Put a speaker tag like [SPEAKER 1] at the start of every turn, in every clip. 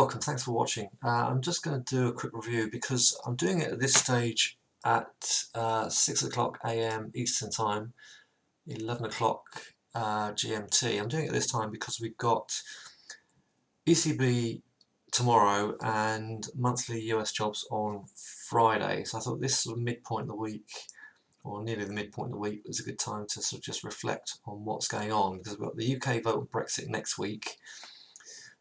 [SPEAKER 1] welcome, thanks for watching. I'm just going to do a quick review because I'm doing it at this stage at 6 o'clock AM Eastern Time, 11 o'clock GMT. I'm doing it this time because we've got ECB tomorrow and monthly US jobs on Friday. So I thought this sort of midpoint of the week, or nearly the midpoint of the week, was a good time to sort of just reflect on what's going on, because we've got the UK vote on Brexit next week.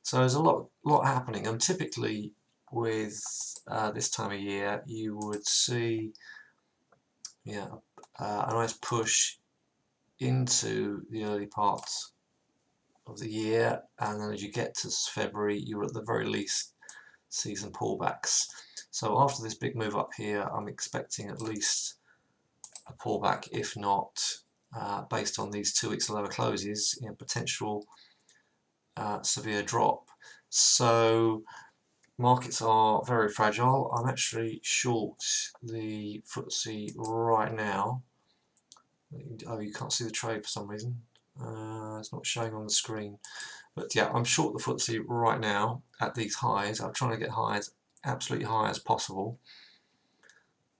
[SPEAKER 1] So there's a lot happening, and typically with this time of year you would see a nice push into the early parts of the year, and then as you get to February you're at the very least see some pullbacks. So after this big move up here, I'm expecting at least a pullback, if not based on these 2 weeks lower closes, potential severe drop. So markets are very fragile. I'm actually short the ftse right now. Oh, you can't see the trade for some reason. It's not showing on the screen. But yeah, I'm short the ftse right now at these highs. I'm trying to get highs, absolutely high as possible,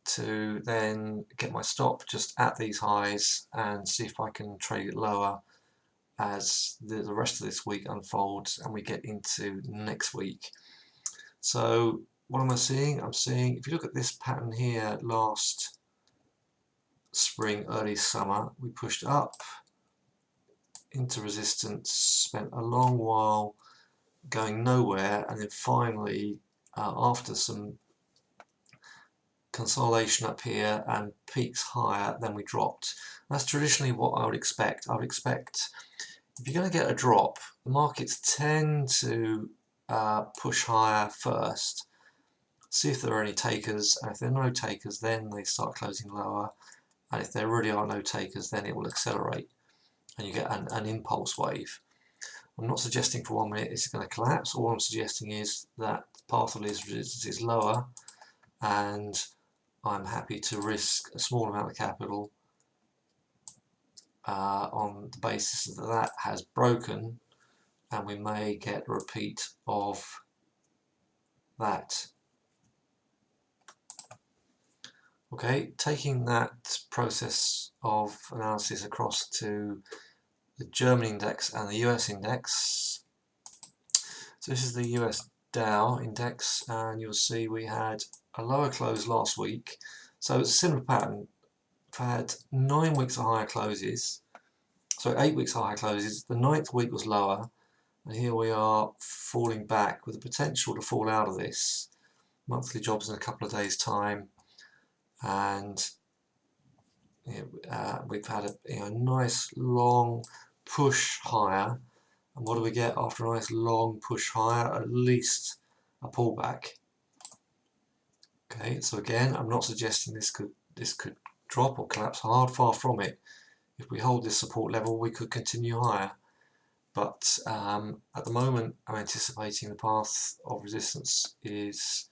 [SPEAKER 1] to then get my stop just at these highs and see if I can trade it lower as the rest of this week unfolds and we get into next week. So what am I seeing? I'm seeing, if you look at this pattern here, last spring, early summer, we pushed up into resistance, spent a long while going nowhere, and then finally after some consolidation up here and peaks higher, then we dropped. That's traditionally what I would expect. I would expect, if you're going to get a drop, the markets tend to push higher first, see if there are any takers, and if there are no takers then they start closing lower, and if there really are no takers then it will accelerate and you get an impulse wave. I'm not suggesting for 1 minute it's going to collapse. All I'm suggesting is that the path of least resistance is lower, and I'm happy to risk a small amount of capital on the basis that that has broken, and we may get a repeat of that. Okay, taking that process of analysis across to the German index and the US index. So this is the US Dow index, and you'll see we had a lower close last week. So it's a similar pattern. We've had 9 weeks of higher closes, so 8 weeks of higher closes. The 9th week was lower, and here we are falling back with the potential to fall out of this. Monthly jobs in a couple of days' time, and we've had a nice long push higher. And what do we get after a nice long push higher? At least a pullback. Okay, so again, I'm not suggesting this could drop or collapse hard, far from it. If we hold this support level, we could continue higher. But at the moment, I'm anticipating the path of resistance is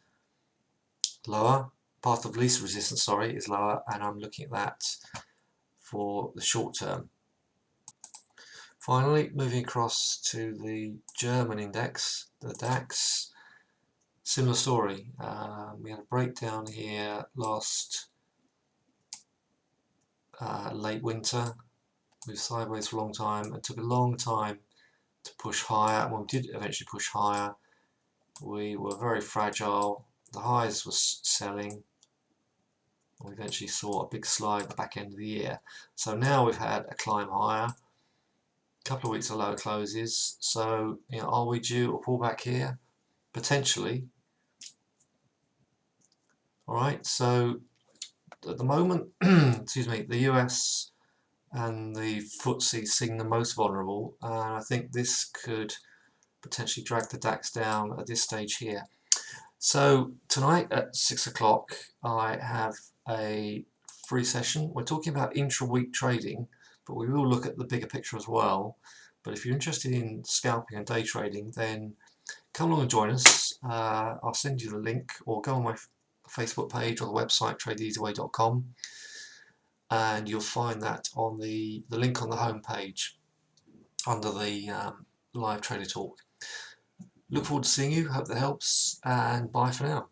[SPEAKER 1] lower. Path of least resistance, sorry, is lower, and I'm looking at that for the short term. Finally, moving across to the German index, the DAX, similar story. We had a breakdown here last late winter, moved sideways for a long time, and took a long time to push higher. And when we did eventually push higher, we were very fragile. The highs was selling. We eventually saw a big slide at the back end of the year. So now we've had a climb higher, a couple of weeks of lower closes. So are we due a pullback here? Potentially. Alright, so at the moment, excuse me, the US and the ftse seem the most vulnerable, and I think this could potentially drag the DAX down at this stage here. So tonight at 6 o'clock I have a free session. We're talking about intra-week trading, but we will look at the bigger picture as well. But if you're interested in scalping and day trading, then come along and join us. I'll send you the link, or go on my Facebook page or the website tradeeasyway.com, and you'll find that on the link on the home page under the live trader talk. Look forward to seeing you, hope that helps, and bye for now.